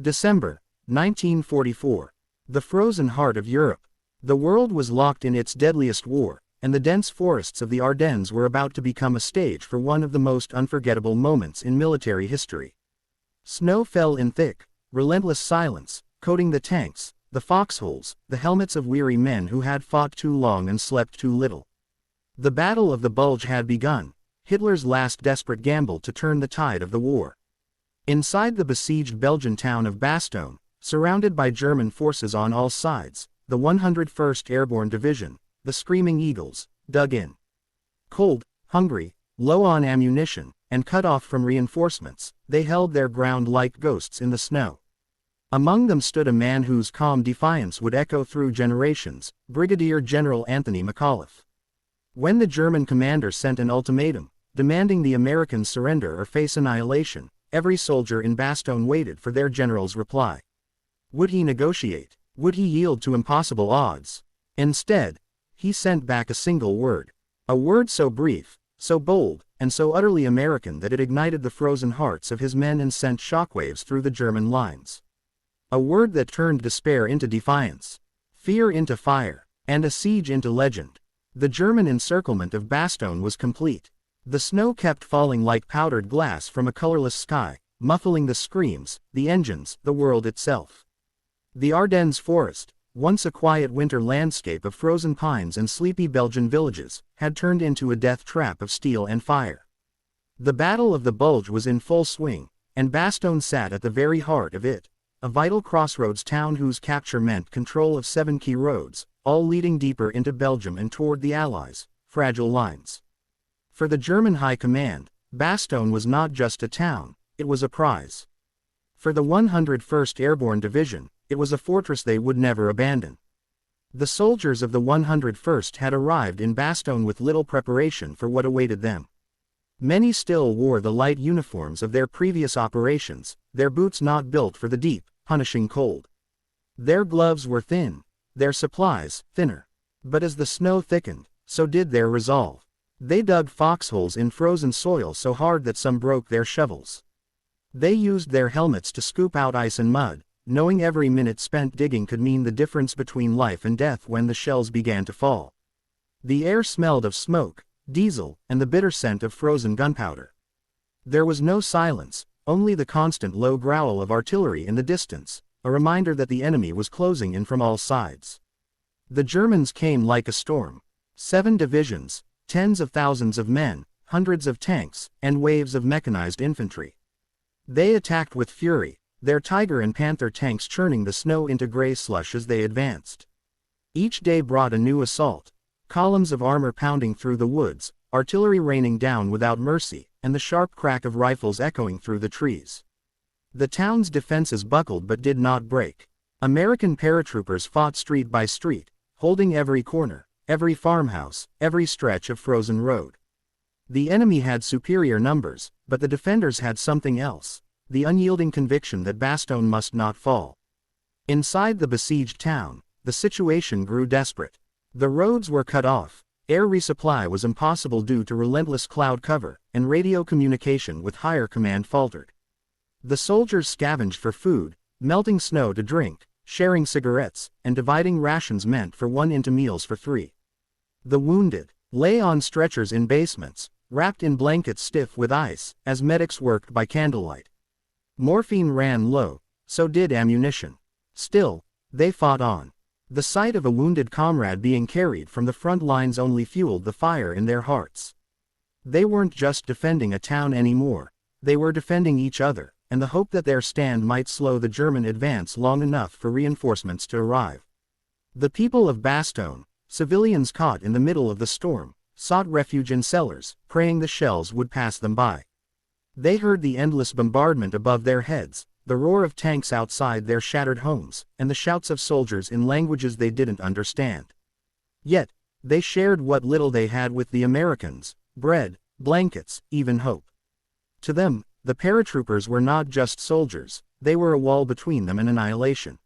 December, 1944. The frozen heart of Europe. The world was locked in its deadliest war, and the dense forests of the Ardennes were about to become a stage for one of the most unforgettable moments in military history. Snow fell in thick, relentless silence, coating the tanks, the foxholes, the helmets of weary men who had fought too long and slept too little. The Battle of the Bulge had begun, Hitler's last desperate gamble to turn the tide of the war. Inside the besieged Belgian town of Bastogne, surrounded by German forces on all sides, the 101st Airborne Division, the Screaming Eagles, dug in. Cold, hungry, low on ammunition, and cut off from reinforcements, they held their ground like ghosts in the snow. Among them stood a man whose calm defiance would echo through generations, Brigadier General Anthony McAuliffe. When the German commander sent an ultimatum, demanding the Americans surrender or face annihilation, every soldier in Bastogne waited for their general's reply. Would he negotiate? Would he yield to impossible odds? Instead, he sent back a single word. A word so brief, so bold, and so utterly American that it ignited the frozen hearts of his men and sent shockwaves through the German lines. A word that turned despair into defiance, fear into fire, and a siege into legend. The German encirclement of Bastogne was complete. The snow kept falling like powdered glass from a colorless sky, muffling the screams, the engines, the world itself. The Ardennes forest, once a quiet winter landscape of frozen pines and sleepy Belgian villages, had turned into a death trap of steel and fire. The Battle of the Bulge was in full swing, and Bastogne sat at the very heart of it, a vital crossroads town whose capture meant control of 7 key roads, all leading deeper into Belgium and toward the Allies' fragile lines. For the German High Command, Bastogne was not just a town, it was a prize. For the 101st Airborne Division, it was a fortress they would never abandon. The soldiers of the 101st had arrived in Bastogne with little preparation for what awaited them. Many still wore the light uniforms of their previous operations, their boots not built for the deep, punishing cold. Their gloves were thin, their supplies thinner. But as the snow thickened, so did their resolve. They dug foxholes in frozen soil so hard that some broke their shovels. They used their helmets to scoop out ice and mud, knowing every minute spent digging could mean the difference between life and death when the shells began to fall. The air smelled of smoke, diesel, and the bitter scent of frozen gunpowder. There was no silence, only the constant low growl of artillery in the distance, a reminder that the enemy was closing in from all sides. The Germans came like a storm. 7 divisions, tens of thousands of men, hundreds of tanks, and waves of mechanized infantry. They attacked with fury, their Tiger and Panther tanks churning the snow into gray slush as they advanced. Each day brought a new assault, columns of armor pounding through the woods, artillery raining down without mercy, and the sharp crack of rifles echoing through the trees. The town's defenses buckled but did not break. American paratroopers fought street by street, holding every corner, every farmhouse, every stretch of frozen road. The enemy had superior numbers, but the defenders had something else, the unyielding conviction that Bastogne must not fall. Inside the besieged town, the situation grew desperate. The roads were cut off, air resupply was impossible due to relentless cloud cover, and radio communication with higher command faltered. The soldiers scavenged for food, melting snow to drink, sharing cigarettes, and dividing rations meant for one into meals for 3. The wounded lay on stretchers in basements, wrapped in blankets stiff with ice, as medics worked by candlelight. Morphine ran low, so did ammunition. Still, they fought on. The sight of a wounded comrade being carried from the front lines only fueled the fire in their hearts. They weren't just defending a town anymore, they were defending each other, and the hope that their stand might slow the German advance long enough for reinforcements to arrive. The people of Bastogne, civilians caught in the middle of the storm, sought refuge in cellars, praying the shells would pass them by. They heard the endless bombardment above their heads, the roar of tanks outside their shattered homes, and the shouts of soldiers in languages they didn't understand. Yet, they shared what little they had with the Americans: bread, blankets, even hope. To them, the paratroopers were not just soldiers, they were a wall between them and annihilation.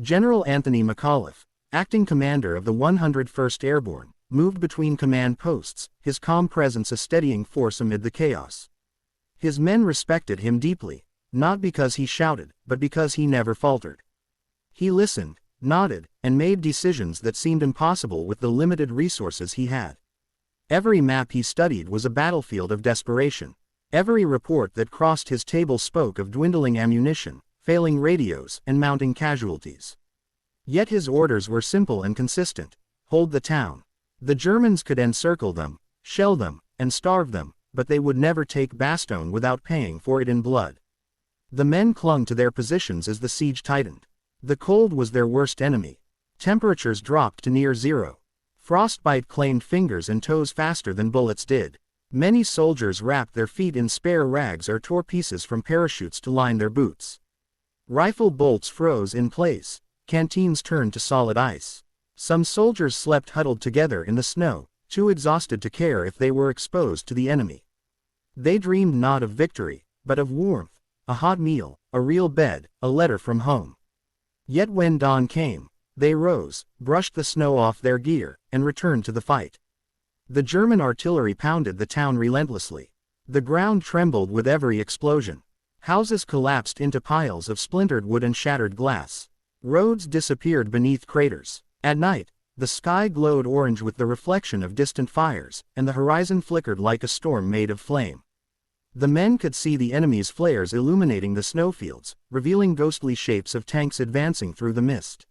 General Anthony McAuliffe, acting commander of the 101st Airborne, moved between command posts, his calm presence a steadying force amid the chaos. His men respected him deeply. not because he shouted, but because he never faltered. He listened, nodded, and made decisions that seemed impossible with the limited resources he had. Every map he studied was a battlefield of desperation. Every report that crossed his table spoke of dwindling ammunition, failing radios, and mounting casualties. Yet his orders were simple and consistent: hold the town. The Germans could encircle them, shell them, and starve them, but they would never take Bastogne without paying for it in blood. The men clung to their positions as the siege tightened. The cold was their worst enemy. Temperatures dropped to near zero. Frostbite claimed fingers and toes faster than bullets did. Many soldiers wrapped their feet in spare rags or tore pieces from parachutes to line their boots. Rifle bolts froze in place. Canteens turned to solid ice. Some soldiers slept huddled together in the snow, too exhausted to care if they were exposed to the enemy. They dreamed not of victory, but of warmth, a hot meal, a real bed, a letter from home. Yet when dawn came, they rose, brushed the snow off their gear, and returned to the fight. The German artillery pounded the town relentlessly. The ground trembled with every explosion. Houses collapsed into piles of splintered wood and shattered glass. Roads disappeared beneath craters. At night, the sky glowed orange with the reflection of distant fires, and the horizon flickered like a storm made of flame. The men could see the enemy's flares illuminating the snowfields, revealing ghostly shapes of tanks advancing through the mist.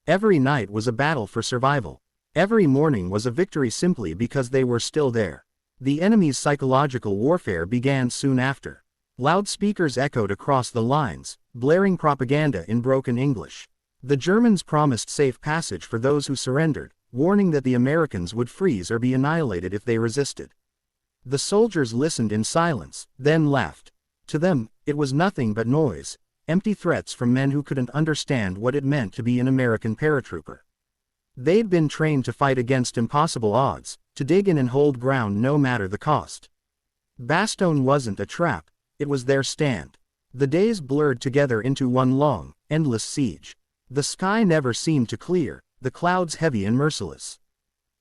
Every night was a battle for survival. Every morning was a victory simply because they were still there. The enemy's psychological warfare began soon after. Loudspeakers echoed across the lines, blaring propaganda in broken English. The Germans promised safe passage for those who surrendered, warning that the Americans would freeze or be annihilated if they resisted. The soldiers listened in silence, then laughed. To them, it was nothing but noise, empty threats from men who couldn't understand what it meant to be an American paratrooper. They'd been trained to fight against impossible odds, to dig in and hold ground no matter the cost. Bastogne wasn't a trap, it was their stand. The days blurred together into one long, endless siege. The sky never seemed to clear, the clouds heavy and merciless.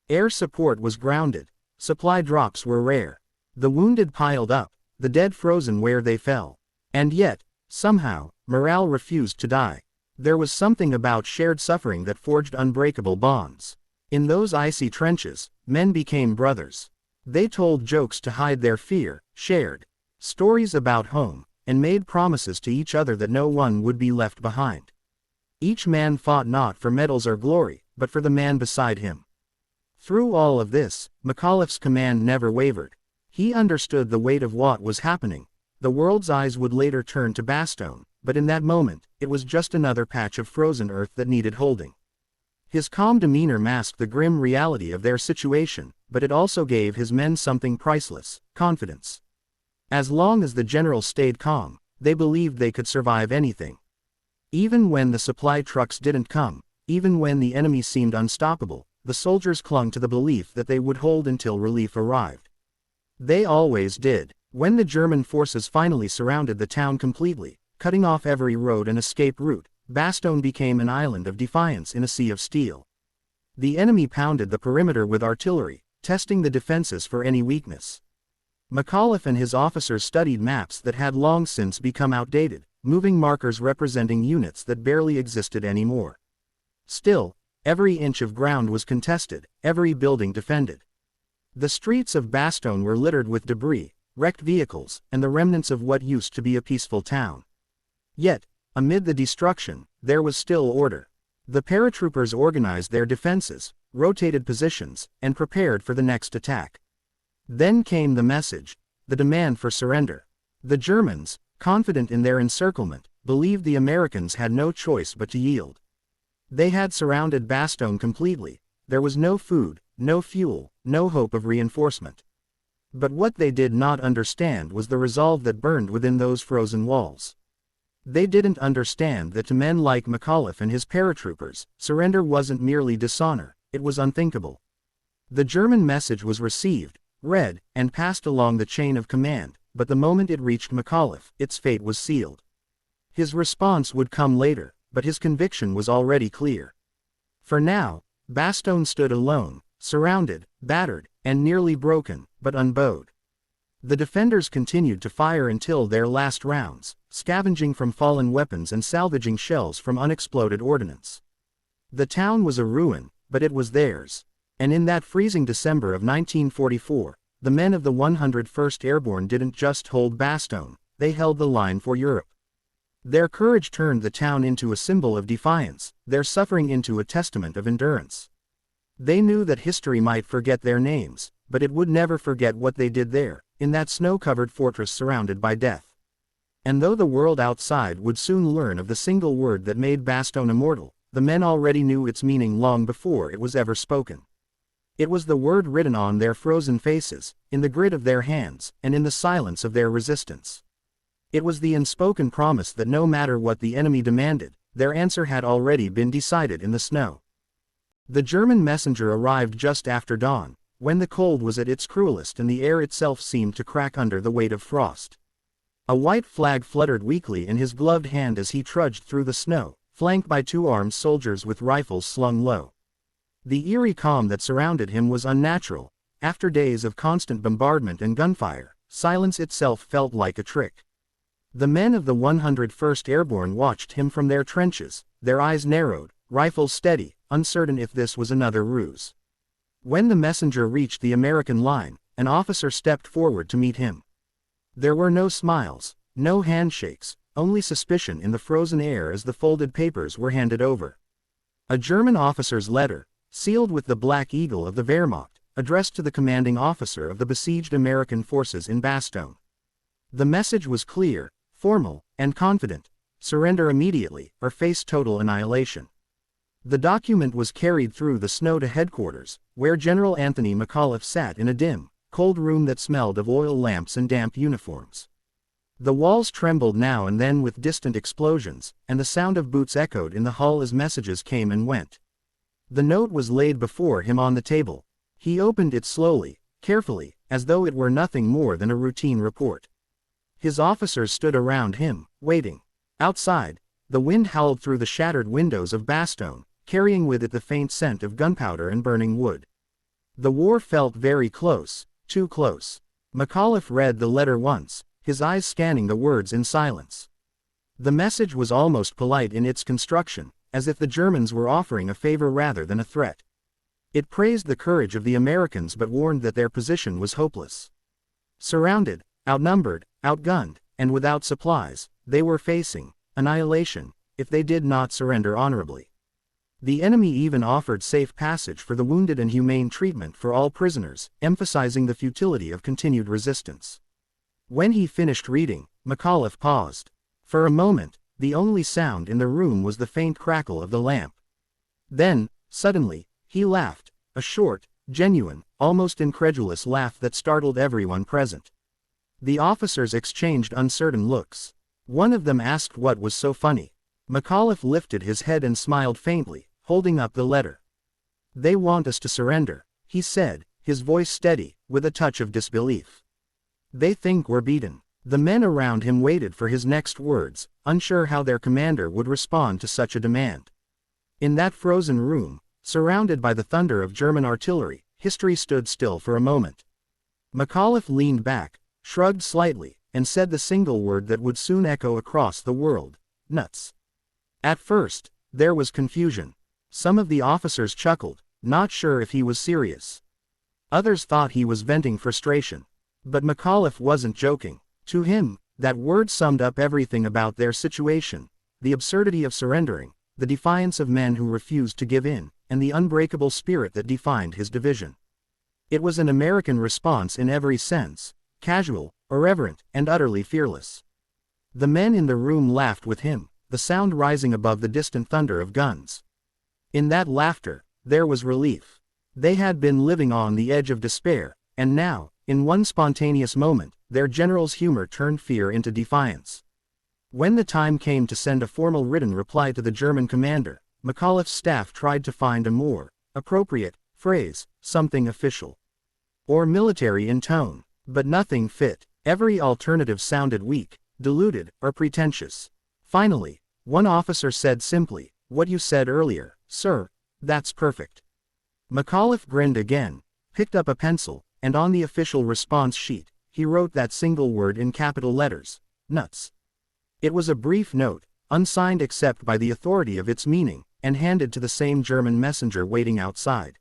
Air support was grounded, supply drops were rare. The wounded piled up, the dead frozen where they fell. And yet, somehow, morale refused to die. There was something about shared suffering that forged unbreakable bonds. In those icy trenches, men became brothers. They told jokes to hide their fear, shared stories about home, and made promises to each other that no one would be left behind. Each man fought not for medals or glory, but for the man beside him. Through all of this, McAuliffe's command never wavered. He understood the weight of what was happening. The world's eyes would later turn to Bastogne, but in that moment, it was just another patch of frozen earth that needed holding. His calm demeanor masked the grim reality of their situation, but it also gave his men something priceless: confidence. As long as the general stayed calm, they believed they could survive anything. Even when the supply trucks didn't come, even when the enemy seemed unstoppable, the soldiers clung to the belief that they would hold until relief arrived. They always did. When the German forces finally surrounded the town completely, cutting off every road and escape route, Bastogne became an island of defiance in a sea of steel. The enemy pounded the perimeter with artillery, testing the defenses for any weakness. McAuliffe and his officers studied maps that had long since become outdated, moving markers representing units that barely existed anymore. Still, every inch of ground was contested, every building defended. The streets of Bastogne were littered with debris, wrecked vehicles, and the remnants of what used to be a peaceful town. Yet, amid the destruction, there was still order. The paratroopers organized their defenses, rotated positions, and prepared for the next attack. Then came the message, the demand for surrender. The Germans, confident in their encirclement, believed the Americans had no choice but to yield. They had surrounded Bastogne completely. There was no food, no fuel, no hope of reinforcement. But what they did not understand was the resolve that burned within those frozen walls. They didn't understand that to men like McAuliffe and his paratroopers, surrender wasn't merely dishonor, it was unthinkable. The German message was received, read, and passed along the chain of command, but the moment it reached McAuliffe, its fate was sealed. His response would come later, but his conviction was already clear. For now, Bastogne stood alone, surrounded, battered, and nearly broken, but unbowed. The defenders continued to fire until their last rounds, scavenging from fallen weapons and salvaging shells from unexploded ordnance. The town was a ruin, but it was theirs. And in that freezing December of 1944, the men of the 101st Airborne didn't just hold Bastogne, they held the line for Europe. Their courage turned the town into a symbol of defiance, their suffering into a testament of endurance. They knew that history might forget their names, but it would never forget what they did there, in that snow-covered fortress surrounded by death. And though the world outside would soon learn of the single word that made Bastogne immortal, the men already knew its meaning long before it was ever spoken. It was the word written on their frozen faces, in the grit of their hands, and in the silence of their resistance. It was the unspoken promise that no matter what the enemy demanded, their answer had already been decided in the snow. The German messenger arrived just after dawn, when the cold was at its cruelest and the air itself seemed to crack under the weight of frost. A white flag fluttered weakly in his gloved hand as he trudged through the snow, flanked by two armed soldiers with rifles slung low. The eerie calm that surrounded him was unnatural. After days of constant bombardment and gunfire, silence itself felt like a trick. The men of the 101st Airborne watched him from their trenches, their eyes narrowed, rifles steady, uncertain if this was another ruse. When the messenger reached the American line, an officer stepped forward to meet him. There were no smiles, no handshakes, only suspicion in the frozen air as the folded papers were handed over. A German officer's letter, sealed with the Black Eagle of the Wehrmacht, addressed to the commanding officer of the besieged American forces in Bastogne. The message was clear, formal, and confident: surrender immediately, or face total annihilation. The document was carried through the snow to headquarters, where General Anthony McAuliffe sat in a dim, cold room that smelled of oil lamps and damp uniforms. The walls trembled now and then with distant explosions, and the sound of boots echoed in the hall as messages came and went. The note was laid before him on the table. He opened it slowly, carefully, as though it were nothing more than a routine report. His officers stood around him, waiting. Outside, the wind howled through the shattered windows of Bastogne, carrying with it the faint scent of gunpowder and burning wood. The war felt very close, too close. McAuliffe read the letter once, his eyes scanning the words in silence. The message was almost polite in its construction, as if the Germans were offering a favor rather than a threat. It praised the courage of the Americans but warned that their position was hopeless. Surrounded, outnumbered, outgunned, and without supplies, they were facing annihilation if they did not surrender honorably. The enemy even offered safe passage for the wounded and humane treatment for all prisoners, emphasizing the futility of continued resistance. When he finished reading, McAuliffe paused. For a moment, the only sound in the room was the faint crackle of the lamp. Then, suddenly, he laughed, a short, genuine, almost incredulous laugh that startled everyone present. The officers exchanged uncertain looks. One of them asked what was so funny. McAuliffe lifted his head and smiled faintly, holding up the letter. "They want us to surrender," he said, his voice steady, with a touch of disbelief. "They think we're beaten." The men around him waited for his next words, unsure how their commander would respond to such a demand. In that frozen room, surrounded by the thunder of German artillery, history stood still for a moment. McAuliffe leaned back, shrugged slightly, and said the single word that would soon echo across the world: nuts. At first, there was confusion. Some of the officers chuckled, not sure if he was serious. Others thought he was venting frustration. But McAuliffe wasn't joking. To him, that word summed up everything about their situation: the absurdity of surrendering, the defiance of men who refused to give in, and the unbreakable spirit that defined his division. It was an American response in every sense: casual, irreverent, and utterly fearless. The men in the room laughed with him, the sound rising above the distant thunder of guns. In that laughter, there was relief. They had been living on the edge of despair, and now, in one spontaneous moment, their general's humor turned fear into defiance. When the time came to send a formal written reply to the German commander, McAuliffe's staff tried to find a more appropriate phrase, something official or military in tone, but nothing fit. Every alternative sounded weak, diluted, or pretentious. Finally, one officer said simply, "What you said earlier, sir, that's perfect." McAuliffe grinned again, picked up a pencil, and on the official response sheet, he wrote that single word in capital letters. Nuts. It was a brief note, unsigned except by the authority of its meaning, and handed to the same German messenger waiting outside.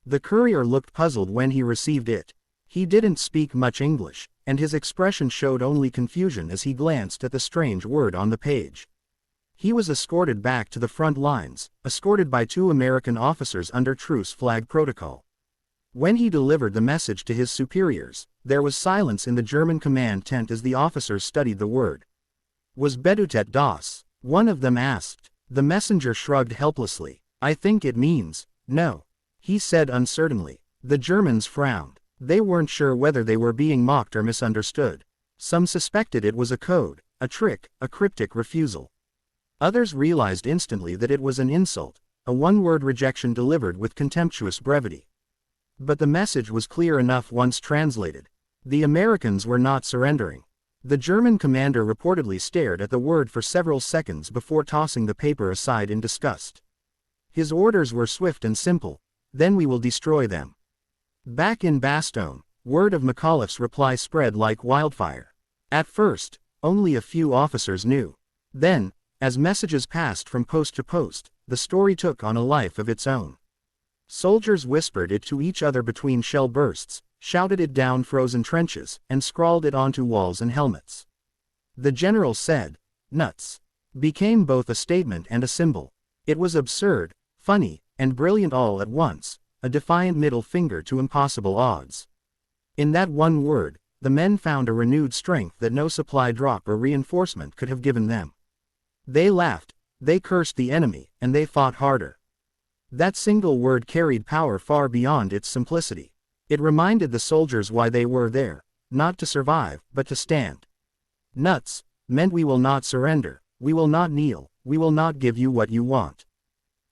The courier looked puzzled when he received it. He didn't speak much English, and his expression showed only confusion as he glanced at the strange word on the page. He was escorted back to the front lines, escorted by 2 American officers under truce flag protocol. When he delivered the message to his superiors, there was silence in the German command tent as the officers studied the word. Was Bedutet das? One of them asked. The messenger shrugged helplessly. I think it means, no, he said uncertainly. The Germans frowned. They weren't sure whether they were being mocked or misunderstood. Some suspected it was a code, a trick, a cryptic refusal. Others realized instantly that it was an insult, a one-word rejection delivered with contemptuous brevity. But the message was clear enough once translated. The Americans were not surrendering. The German commander reportedly stared at the word for several seconds before tossing the paper aside in disgust. His orders were swift and simple. Then we will destroy them. Back in Bastogne, word of McAuliffe's reply spread like wildfire. At first, only a few officers knew. Then, as messages passed from post to post, the story took on a life of its own. Soldiers whispered it to each other between shell bursts, shouted it down frozen trenches, and scrawled it onto walls and helmets. The general said, "Nuts," became both a statement and a symbol. It was absurd, funny, and brilliant all at once, a defiant middle finger to impossible odds. In that one word, the men found a renewed strength that no supply drop or reinforcement could have given them. They laughed, they cursed the enemy, and they fought harder. That single word carried power far beyond its simplicity. It reminded the soldiers why they were there, not to survive, but to stand. Nuts meant we will not surrender, we will not kneel, we will not give you what you want.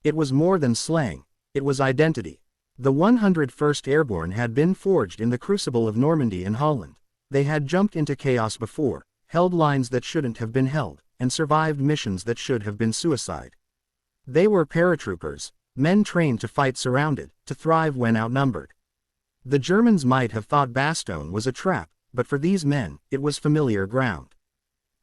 It was more than slang, it was identity. The 101st Airborne had been forged in the crucible of Normandy and Holland. They had jumped into chaos before, held lines that shouldn't have been held, and survived missions that should have been suicide. They were paratroopers, men trained to fight surrounded, to thrive when outnumbered. The Germans might have thought Bastogne was a trap, but for these men, it was familiar ground.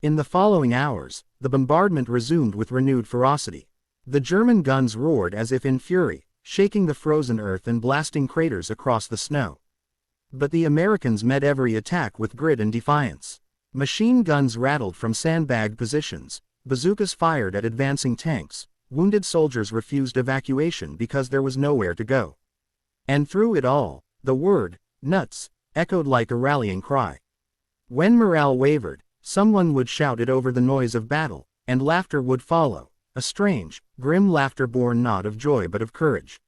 In the following hours, the bombardment resumed with renewed ferocity. The German guns roared as if in fury, shaking the frozen earth and blasting craters across the snow. But the Americans met every attack with grit and defiance. Machine guns rattled from sandbagged positions, bazookas fired at advancing tanks, wounded soldiers refused evacuation because there was nowhere to go. And through it all, the word, nuts, echoed like a rallying cry. When morale wavered, someone would shout it over the noise of battle, and laughter would follow, a strange, grim laughter born not of joy but of courage.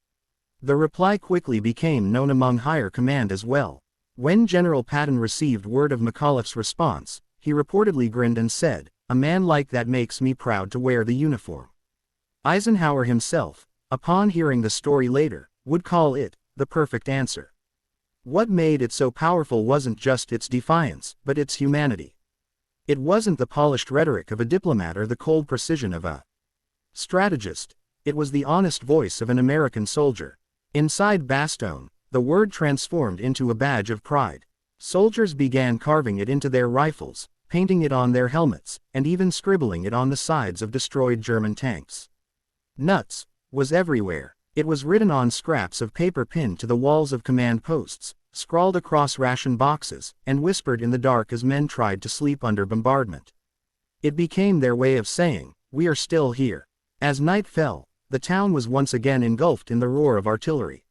The reply quickly became known among higher command as well. When General Patton received word of McAuliffe's response, he reportedly grinned and said, "A man like that makes me proud to wear the uniform." Eisenhower himself, upon hearing the story later, would call it the perfect answer. What made it so powerful wasn't just its defiance, but its humanity. It wasn't the polished rhetoric of a diplomat or the cold precision of a strategist. It was the honest voice of an American soldier. Inside Bastogne, the word transformed into a badge of pride. Soldiers began carving it into their rifles, painting it on their helmets, and even scribbling it on the sides of destroyed German tanks. Nuts was everywhere. It was written on scraps of paper pinned to the walls of command posts, scrawled across ration boxes, and whispered in the dark as men tried to sleep under bombardment. It became their way of saying, "We are still here." As night fell, the town was once again engulfed in the roar of artillery.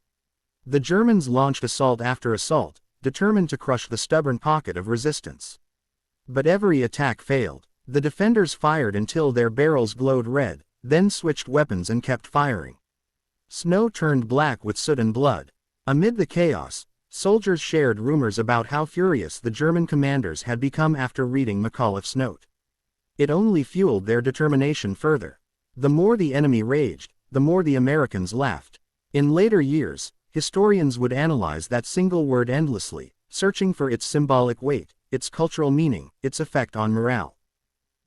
The Germans launched assault after assault, determined to crush the stubborn pocket of resistance. But every attack failed. The defenders fired until their barrels glowed red, then switched weapons and kept firing. Snow turned black with soot and blood. Amid the chaos, soldiers shared rumors about how furious the German commanders had become after reading McAuliffe's note. It only fueled their determination further. The more the enemy raged, the more the Americans laughed. In later years, historians would analyze that single word endlessly, searching for its symbolic weight, its cultural meaning, its effect on morale.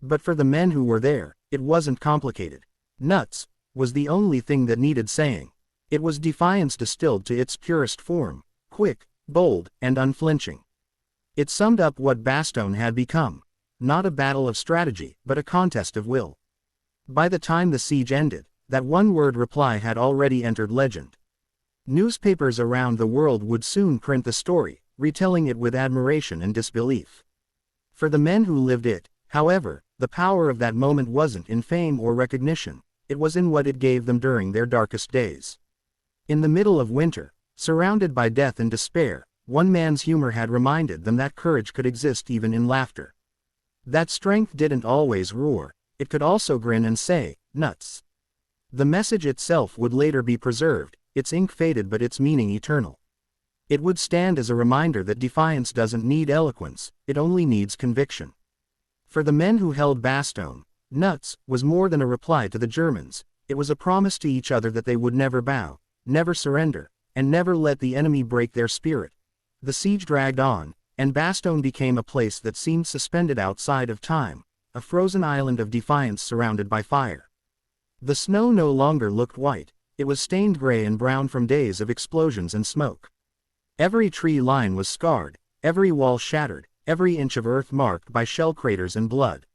But for the men who were there, it wasn't complicated. Nuts was the only thing that needed saying. It was defiance distilled to its purest form, quick, bold, and unflinching. It summed up what Bastogne had become. Not a battle of strategy, but a contest of will. By the time the siege ended, that one-word reply had already entered legend. Newspapers around the world would soon print the story, retelling it with admiration and disbelief. For the men who lived it, however, the power of that moment wasn't in fame or recognition, it was in what it gave them during their darkest days. In the middle of winter, surrounded by death and despair, one man's humor had reminded them that courage could exist even in laughter. That strength didn't always roar, it could also grin and say, "Nuts." The message itself would later be preserved, its ink faded but its meaning eternal. It would stand as a reminder that defiance doesn't need eloquence, it only needs conviction. For the men who held Bastogne, "Nuts" was more than a reply to the Germans, it was a promise to each other that they would never bow, never surrender, and never let the enemy break their spirit. The siege dragged on, and Bastogne became a place that seemed suspended outside of time, a frozen island of defiance surrounded by fire. The snow no longer looked white, it was stained gray and brown from days of explosions and smoke. Every tree line was scarred, every wall shattered, every inch of earth marked by shell craters and blood.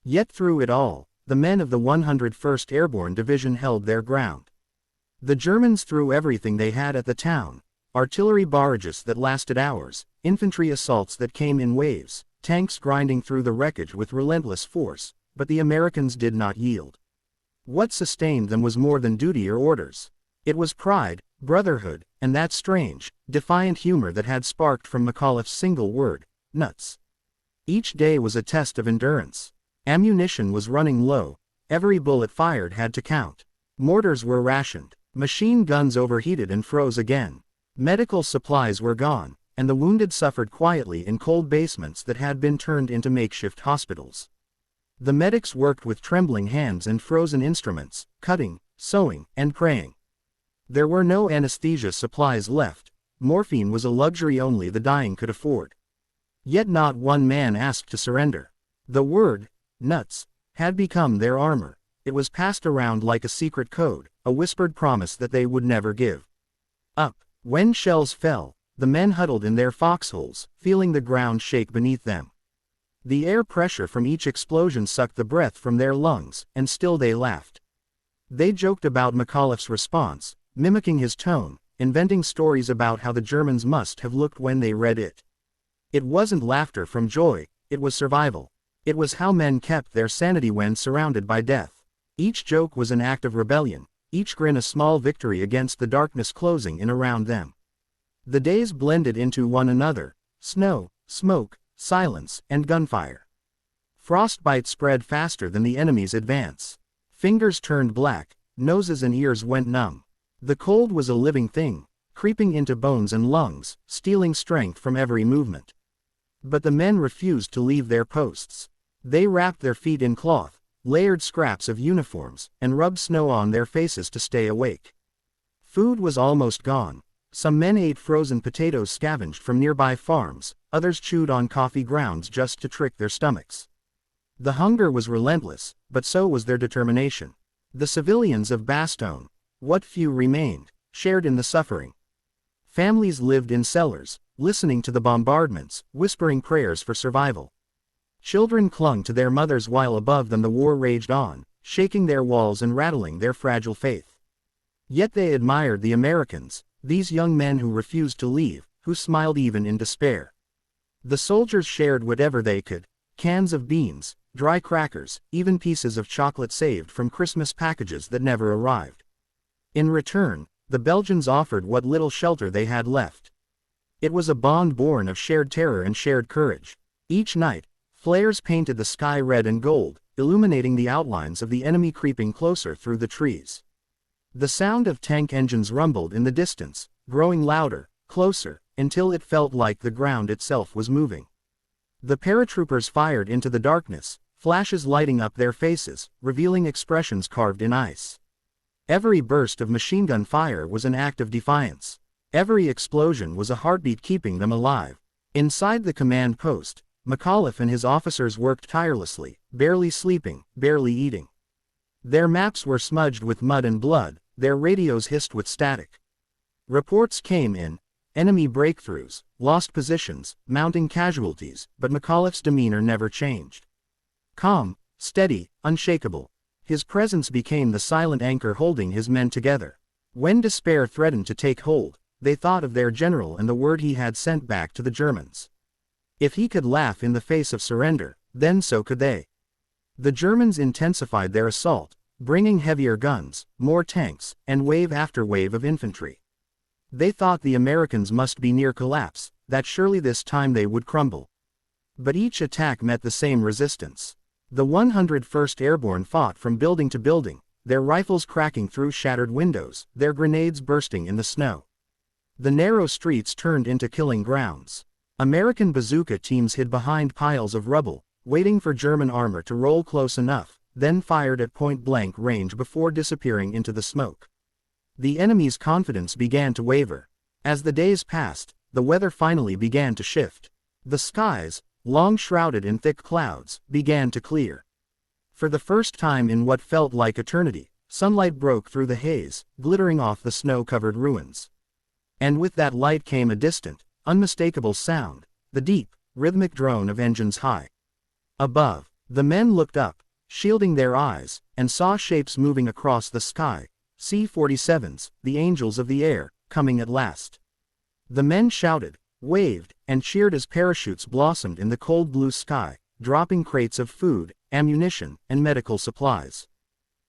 Yet through it all, the men of the 101st Airborne Division held their ground. The Germans threw everything they had at the town: artillery barrages that lasted hours, infantry assaults that came in waves, tanks grinding through the wreckage with relentless force, but the Americans did not yield. What sustained them was more than duty or orders. It was pride, brotherhood, and that strange, defiant humor that had sparked from McAuliffe's single word, "Nuts." Each day was a test of endurance. Ammunition was running low, every bullet fired had to count. Mortars were rationed, machine guns overheated and froze again. Medical supplies were gone, and the wounded suffered quietly in cold basements that had been turned into makeshift hospitals. The medics worked with trembling hands and frozen instruments, cutting, sewing, and praying. There were no anesthesia supplies left, morphine was a luxury only the dying could afford. Yet not one man asked to surrender. The word, "Nuts," had become their armor, it was passed around like a secret code, a whispered promise that they would never give up. When shells fell, the men huddled in their foxholes, feeling the ground shake beneath them. The air pressure from each explosion sucked the breath from their lungs, and still they laughed. They joked about McAuliffe's response, mimicking his tone, inventing stories about how the Germans must have looked when they read it. It wasn't laughter from joy, it was survival. It was how men kept their sanity when surrounded by death. Each joke was an act of rebellion, each grin a small victory against the darkness closing in around them. The days blended into one another: snow, smoke, silence, and gunfire. Frostbite spread faster than the enemy's advance. Fingers turned black, noses and ears went numb. The cold was a living thing, creeping into bones and lungs, stealing strength from every movement. But the men refused to leave their posts. They wrapped their feet in cloth, layered scraps of uniforms, and rubbed snow on their faces to stay awake. Food was almost gone. Some men ate frozen potatoes scavenged from nearby farms, others chewed on coffee grounds just to trick their stomachs. The hunger was relentless, but so was their determination. The civilians of Bastogne, what few remained, shared in the suffering. Families lived in cellars, listening to the bombardments, whispering prayers for survival. Children clung to their mothers while above them the war raged on, shaking their walls and rattling their fragile faith. Yet they admired the Americans, these young men who refused to leave, who smiled even in despair. The soldiers shared whatever they could: cans of beans, dry crackers, even pieces of chocolate saved from Christmas packages that never arrived. In return, the Belgians offered what little shelter they had left. It was a bond born of shared terror and shared courage. Each night, flares painted the sky red and gold, illuminating the outlines of the enemy creeping closer through the trees. The sound of tank engines rumbled in the distance, growing louder, closer, until it felt like the ground itself was moving. The paratroopers fired into the darkness, flashes lighting up their faces, revealing expressions carved in ice. Every burst of machine gun fire was an act of defiance. Every explosion was a heartbeat keeping them alive. Inside the command post, McAuliffe and his officers worked tirelessly, barely sleeping, barely eating. Their maps were smudged with mud and blood, their radios hissed with static. Reports came in: Enemy breakthroughs, lost positions, mounting casualties, but McAuliffe's demeanor never changed. Calm, steady, unshakable. His presence became the silent anchor holding his men together. When despair threatened to take hold, they thought of their general and the word he had sent back to the Germans. If he could laugh in the face of surrender, then so could they. The Germans intensified their assault, bringing heavier guns, more tanks, and wave after wave of infantry. They thought the Americans must be near collapse, that surely this time they would crumble. But each attack met the same resistance. The 101st Airborne fought from building to building, their rifles cracking through shattered windows, their grenades bursting in the snow. The narrow streets turned into killing grounds. American bazooka teams hid behind piles of rubble, waiting for German armor to roll close enough, then fired at point-blank range before disappearing into the smoke. The enemy's confidence began to waver. As the days passed, the weather finally began to shift. The skies, long shrouded in thick clouds, began to clear. For the first time in what felt like eternity, sunlight broke through the haze, glittering off the snow-covered ruins. And with that light came a distant, unmistakable sound, the deep, rhythmic drone of engines high. Above, the men looked up, shielding their eyes, and saw shapes moving across the sky, C-47s, the angels of the air, coming at last. The men shouted, waved, and cheered as parachutes blossomed in the cold blue sky, dropping crates of food, ammunition, and medical supplies.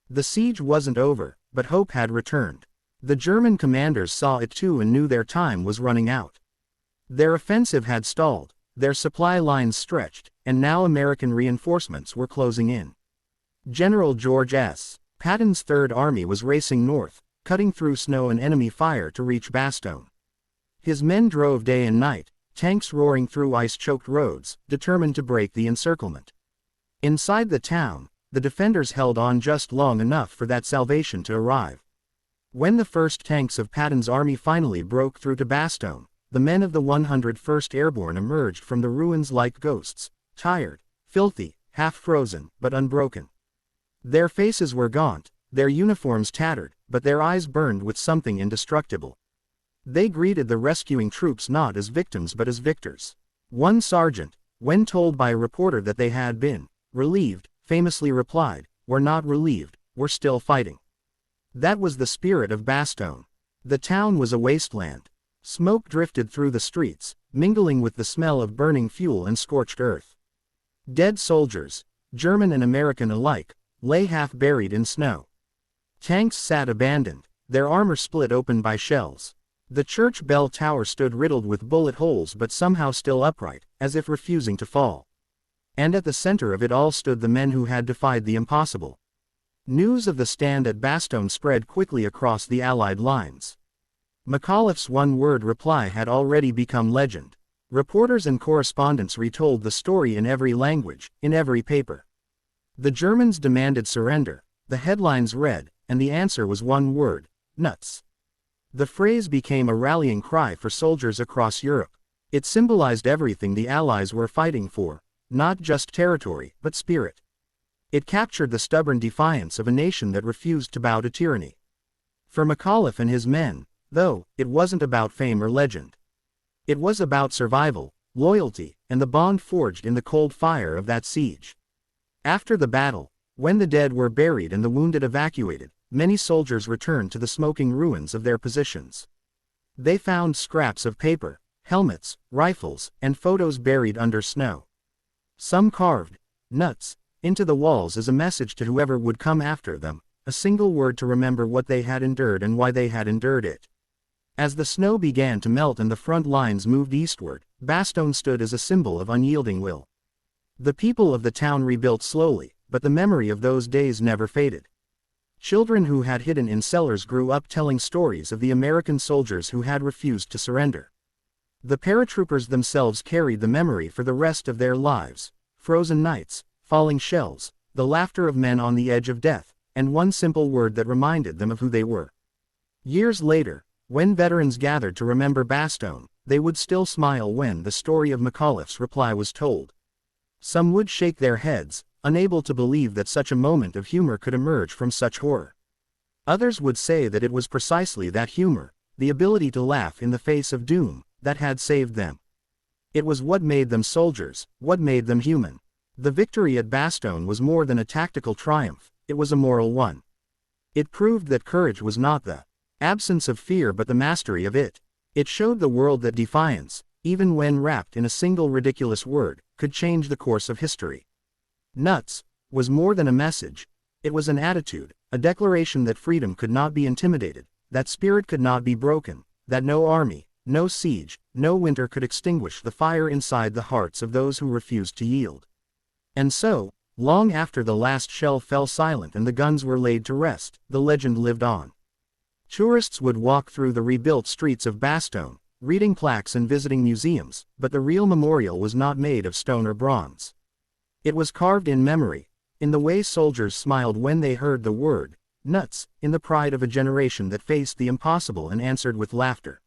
The siege wasn't over, but hope had returned. The German commanders saw it too and knew their time was running out. Their offensive had stalled, their supply lines stretched, and now American reinforcements were closing in. General George S. Patton's Third Army was racing north, cutting through snow and enemy fire to reach Bastogne. His men drove day and night, tanks roaring through ice-choked roads, determined to break the encirclement. Inside the town, the defenders held on just long enough for that salvation to arrive. When the first tanks of Patton's army finally broke through to Bastogne, the men of the 101st Airborne emerged from the ruins like ghosts, tired, filthy, half-frozen, but unbroken. Their faces were gaunt, their uniforms tattered, but their eyes burned with something indestructible. They greeted the rescuing troops not as victims but as victors. One sergeant, when told by a reporter that they had been relieved, famously replied, "We're not relieved, we're still fighting." That was the spirit of Bastogne. The town was a wasteland. Smoke drifted through the streets, mingling with the smell of burning fuel and scorched earth. Dead soldiers, German and American alike, lay half buried in snow. Tanks sat abandoned, their armor split open by shells. The church bell tower stood riddled with bullet holes but somehow still upright, as if refusing to fall. And at the center of it all stood the men who had defied the impossible. News of the stand at Bastogne spread quickly across the Allied lines. McAuliffe's one-word reply had already become legend. Reporters and correspondents retold the story in every language, in every paper. The Germans demanded surrender, the headlines read, and the answer was one word: nuts. The phrase became a rallying cry for soldiers across Europe. It symbolized everything the Allies were fighting for, not just territory, but spirit. It captured the stubborn defiance of a nation that refused to bow to tyranny. For McAuliffe and his men, though, it wasn't about fame or legend. It was about survival, loyalty, and the bond forged in the cold fire of that siege. After the battle, when the dead were buried and the wounded evacuated, many soldiers returned to the smoking ruins of their positions. They found scraps of paper, helmets, rifles, and photos buried under snow. Some carved "nuts" into the walls as a message to whoever would come after them, a single word to remember what they had endured and why they had endured it. As the snow began to melt and the front lines moved eastward, Bastogne stood as a symbol of unyielding will. The people of the town rebuilt slowly, but the memory of those days never faded. Children who had hidden in cellars grew up telling stories of the American soldiers who had refused to surrender. The paratroopers themselves carried the memory for the rest of their lives: frozen nights, falling shells, the laughter of men on the edge of death, and one simple word that reminded them of who they were. Years later, when veterans gathered to remember Bastogne, they would still smile when the story of McAuliffe's reply was told. Some would shake their heads, unable to believe that such a moment of humor could emerge from such horror. Others would say that it was precisely that humor, the ability to laugh in the face of doom, that had saved them. It was what made them soldiers, what made them human. The victory at Bastogne was more than a tactical triumph, it was a moral one. It proved that courage was not the absence of fear but the mastery of it. It showed the world that defiance, even when wrapped in a single ridiculous word, could change the course of history. Nuts was more than a message. It was an attitude, a declaration that freedom could not be intimidated, that spirit could not be broken, that no army, no siege, no winter could extinguish the fire inside the hearts of those who refused to yield. And so, long after the last shell fell silent and the guns were laid to rest, the legend lived on. Tourists would walk through the rebuilt streets of Bastogne, reading plaques and visiting museums, but the real memorial was not made of stone or bronze. It was carved in memory, in the way soldiers smiled when they heard the word, nuts, in the pride of a generation that faced the impossible and answered with laughter.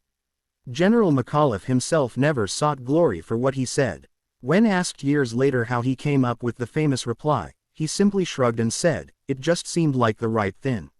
General McAuliffe himself never sought glory for what he said. When asked years later how he came up with the famous reply, he simply shrugged and said, "It just seemed like the right thing."